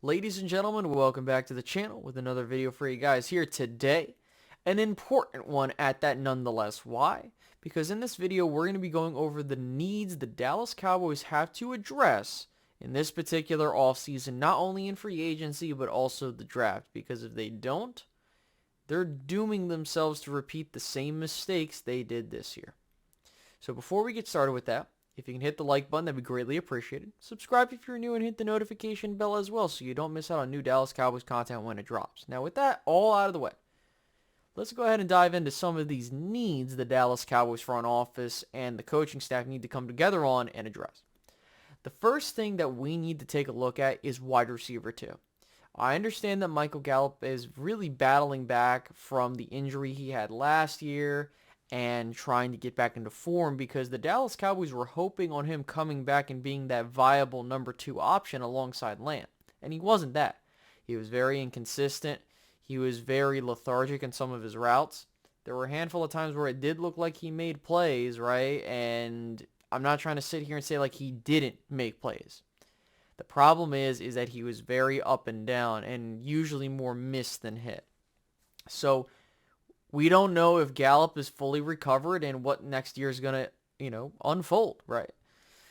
Ladies and gentlemen, welcome back to the channel with another video for you guys here today. An important one at that nonetheless. Why? Because in this video, we're going to be going over the needs the Dallas Cowboys have to address in this particular offseason, not only in free agency, but also the draft. Because if they don't, they're dooming themselves to repeat the same mistakes they did this year. So before we get started with that, if you can hit the like button, that'd be greatly appreciated. Subscribe if you're new and hit the notification bell as well so you don't miss out on new Dallas Cowboys content when it drops. Now with that all out of the way, let's go ahead and dive into some of these needs the Dallas Cowboys front office and the coaching staff need to come together on and address. The first thing that we need to take a look at is wide receiver 2. I understand that Michael Gallup is really battling back from the injury he had last year and trying to get back into form because the Dallas Cowboys were hoping on him coming back and being that viable number 2 option alongside Lamb. And he wasn't that. He was very inconsistent. He was very lethargic in some of his routes. There were a handful of times where it did look like he made plays, right? And I'm not trying to sit here and say like he didn't make plays. The problem is that he was very up and down and usually more miss than hit. So we don't know if Gallup is fully recovered and what next year is going to, unfold, right?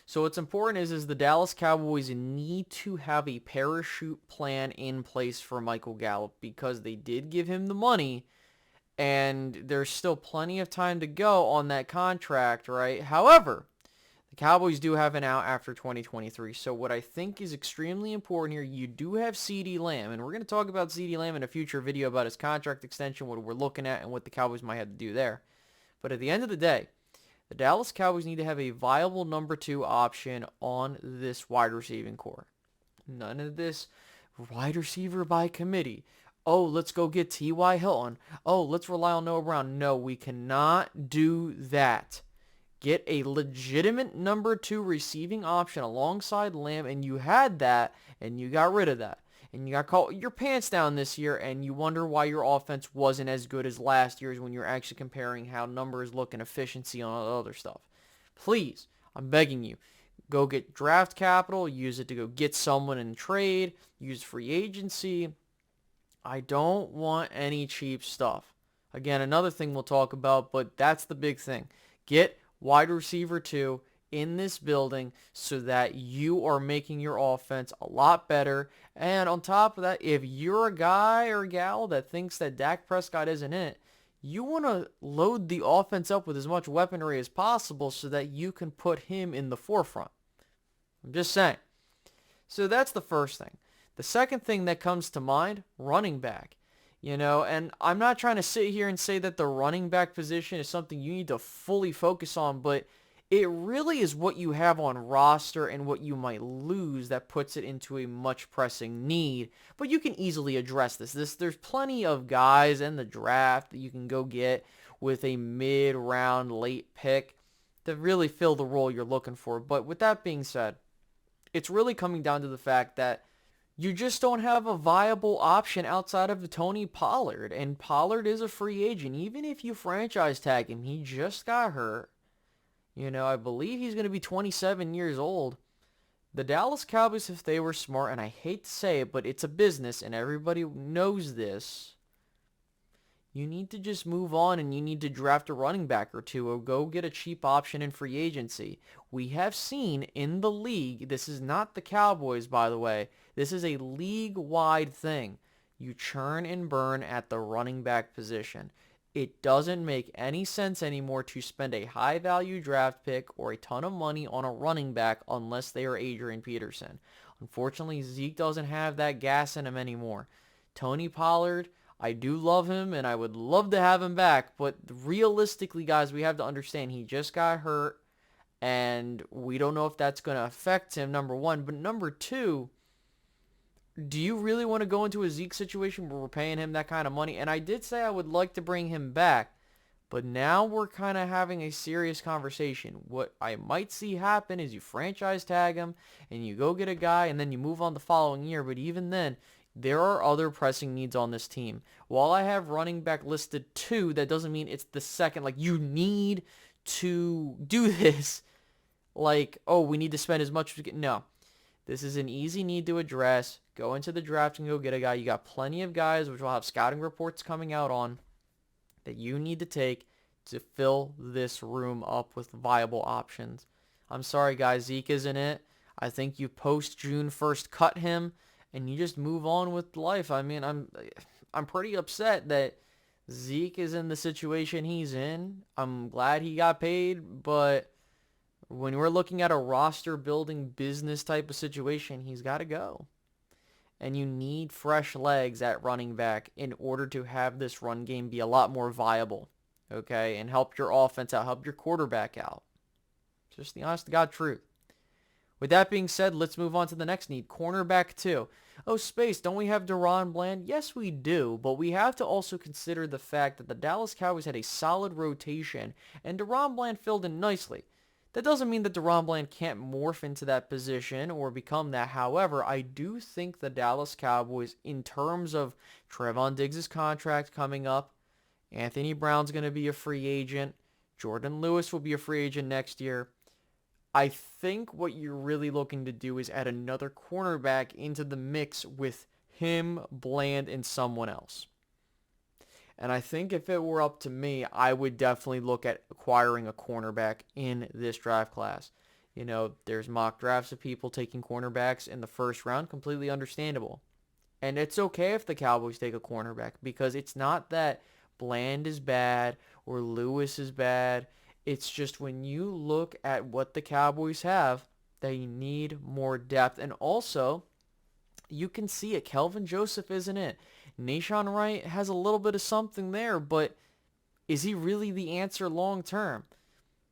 So what's important is the Dallas Cowboys need to have a parachute plan in place for Michael Gallup because they did give him the money and there's still plenty of time to go on that contract, right? However, the Cowboys do have an out after 2023. So what I think is extremely important here, you do have CeeDee Lamb, and we're going to talk about CeeDee Lamb in a future video about his contract extension, what we're looking at, and what the Cowboys might have to do there. But at the end of the day, the Dallas Cowboys need to have a viable number 2 option on this wide receiving core. None of this wide receiver by committee. Oh, let's go get T.Y. Hilton. Oh, let's rely on Noah Brown. No, we cannot do that. Get a legitimate number 2 receiving option alongside Lamb, and you had that, and you got rid of that. And you got caught your pants down this year, and you wonder why your offense wasn't as good as last year's when you're actually comparing how numbers look and efficiency on all other stuff. Please, I'm begging you, go get draft capital, use it to go get someone in trade, use free agency. I don't want any cheap stuff. Again, another thing we'll talk about, but that's the big thing. Get wide receiver 2 in this building so that you are making your offense a lot better. And on top of that, if you're a guy or a gal that thinks that Dak Prescott isn't it, you want to load the offense up with as much weaponry as possible so that you can put him in the forefront. I'm just saying. So that's the first thing. The second thing that comes to mind, running back. And I'm not trying to sit here and say that the running back position is something you need to fully focus on, but it really is what you have on roster and what you might lose that puts it into a much pressing need. But you can easily address this. There's plenty of guys in the draft that you can go get with a mid-round late pick to really fill the role you're looking for. But with that being said, it's really coming down to the fact that you just don't have a viable option outside of Tony Pollard. And Pollard is a free agent. Even if you franchise tag him, he just got hurt. I believe he's going to be 27 years old. The Dallas Cowboys, if they were smart, and I hate to say it, but it's a business and everybody knows this, you need to just move on and you need to draft a running back or two or go get a cheap option in free agency. We have seen in the league, this is not the Cowboys, by the way, this is a league-wide thing. You churn and burn at the running back position. It doesn't make any sense anymore to spend a high-value draft pick or a ton of money on a running back unless they are Adrian Peterson. Unfortunately, Zeke doesn't have that gas in him anymore. Tony Pollard, I do love him, and I would love to have him back, but realistically, guys, we have to understand he just got hurt, and we don't know if that's going to affect him, number one. But number two, do you really want to go into a Zeke situation where we're paying him that kind of money? And I did say I would like to bring him back, but now we're kind of having a serious conversation. What I might see happen is you franchise tag him, and you go get a guy, and then you move on the following year. But even then, there are other pressing needs on this team. While I have running back listed 2, that doesn't mean it's the second. Like, you need to do this. Like, oh, we need to spend as much as we get. No. This is an easy need to address. Go into the draft and go get a guy. You got plenty of guys, which will have scouting reports coming out on, that you need to take to fill this room up with viable options. I'm sorry, guys. Zeke isn't it. I think you post June 1st cut him, and you just move on with life. I mean, I'm pretty upset that Zeke is in the situation he's in. I'm glad he got paid, but when we're looking at a roster building business type of situation, he's got to go. And you need fresh legs at running back in order to have this run game be a lot more viable, okay, and help your offense out, help your quarterback out. Just the honest to God truth. With that being said, let's move on to the next need, cornerback 2. Oh, Space, don't we have Deron Bland? Yes, we do, but we have to also consider the fact that the Dallas Cowboys had a solid rotation, and Deron Bland filled in nicely. That doesn't mean that Deron Bland can't morph into that position or become that. However, I do think the Dallas Cowboys, in terms of Trevon Diggs' contract coming up, Anthony Brown's going to be a free agent, Jordan Lewis will be a free agent next year, I think what you're really looking to do is add another cornerback into the mix with him, Bland, and someone else. And I think if it were up to me, I would definitely look at acquiring a cornerback in this draft class. You know, there's mock drafts of people taking cornerbacks in the first round, completely understandable. And it's okay if the Cowboys take a cornerback, because it's not that Bland is bad or Lewis is bad. It's just when you look at what the Cowboys have, they need more depth. And also, you can see it. Kelvin Joseph isn't it. Nashawn Wright has a little bit of something there, but is he really the answer long term?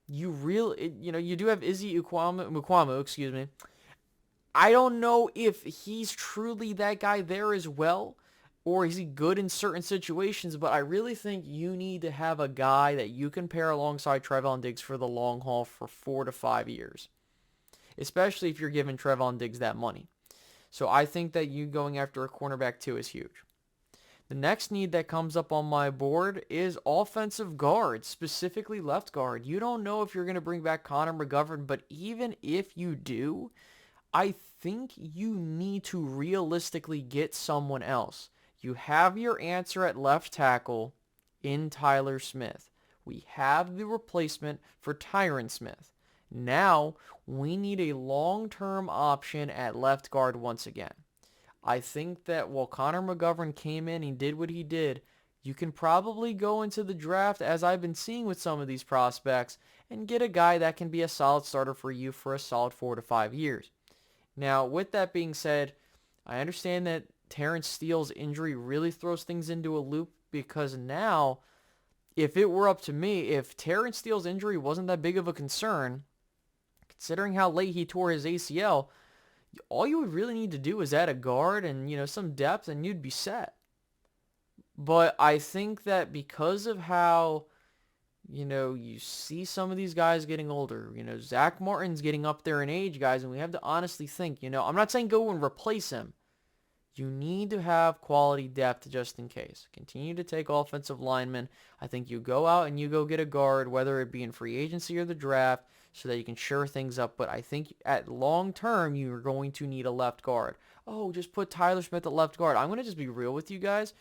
You do have Izzy Mukwamo, excuse me. I don't know if he's truly that guy there as well, or is he good in certain situations, but I really think you need to have a guy that you can pair alongside Trevon Diggs for the long haul for 4 to 5 years, especially if you're giving Trevon Diggs that money. So I think that you going after a cornerback 2 is huge. The next need that comes up on my board is offensive guard, specifically left guard. You don't know if you're going to bring back Connor McGovern, but even if you do, I think you need to realistically get someone else. You have your answer at left tackle in Tyler Smith. We have the replacement for Tyron Smith. Now, we need a long-term option at left guard once again. I think that while Connor McGovern came in and did what he did, you can probably go into the draft, as I've been seeing with some of these prospects, and get a guy that can be a solid starter for you for a solid 4 to 5 years. Now, with that being said, I understand that Terrence Steele's injury really throws things into a loop, because now, if it were up to me, if Terrence Steele's injury wasn't that big of a concern, considering how late he tore his ACL, all you would really need to do is add a guard and, some depth, and you'd be set. But I think that because of how, you see some of these guys getting older, Zach Martin's getting up there in age, guys, and we have to honestly think, I'm not saying go and replace him. You need to have quality depth just in case. Continue to take offensive linemen. I think you go out and you go get a guard, whether it be in free agency or the draft, so that you can shore things up. But I think at long term, you're going to need a left guard. Oh, just put Tyler Smith at left guard. I'm going to just be real with you guys.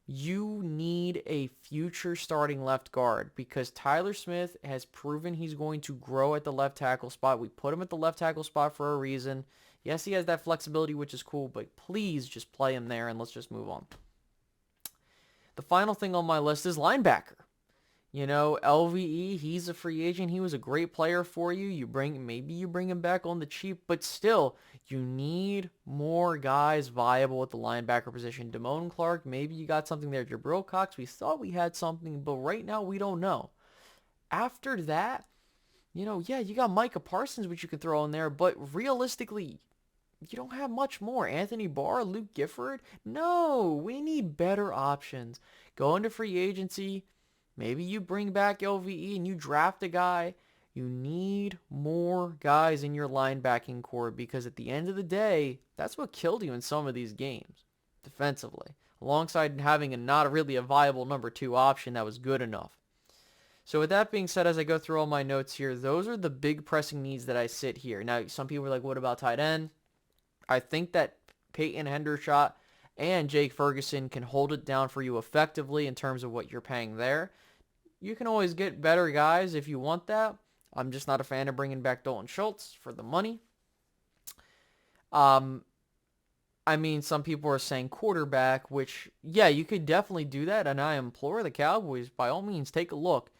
You need a future starting left guard, because Tyler Smith has proven he's going to grow at the left tackle spot. We put him at the left tackle spot for a reason. Yes, he has that flexibility, which is cool, but please just play him there and let's just move on. The final thing on my list is linebacker. LVE, he's a free agent. He was a great player for you. Maybe you bring him back on the cheap, but still, you need more guys viable at the linebacker position. Damone Clark, maybe you got something there. Jabril Cox, we thought we had something, but right now we don't know. After that, you got Micah Parsons, which you can throw in there, but realistically, you don't have much more. Anthony Barr, Luke Gifford? No, we need better options. Go into free agency. Maybe you bring back LVE and you draft a guy. You need more guys in your linebacking core, because at the end of the day, that's what killed you in some of these games defensively, alongside having not really a viable number 2 option that was good enough. So with that being said, as I go through all my notes here, those are the big pressing needs that I sit here. Now, some people are like, what about tight end? I think that Peyton Hendershot and Jake Ferguson can hold it down for you effectively in terms of what you're paying there. You can always get better guys if you want that. I'm just not a fan of bringing back Dalton Schultz for the money. I mean, some people are saying quarterback, which, yeah, you could definitely do that, and I implore the Cowboys, by all means, take a look.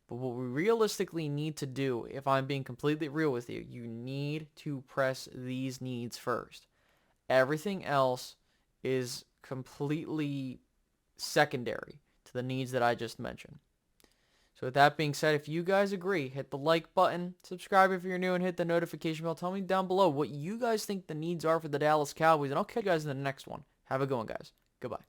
But what we realistically need to do, if I'm being completely real with you, you need to press these needs first. Everything else is completely secondary to the needs that I just mentioned. So with that being said, if you guys agree, hit the like button, subscribe if you're new, and hit the notification bell. Tell me down below what you guys think the needs are for the Dallas Cowboys, and I'll catch you guys in the next one. Have a good one, guys. Goodbye.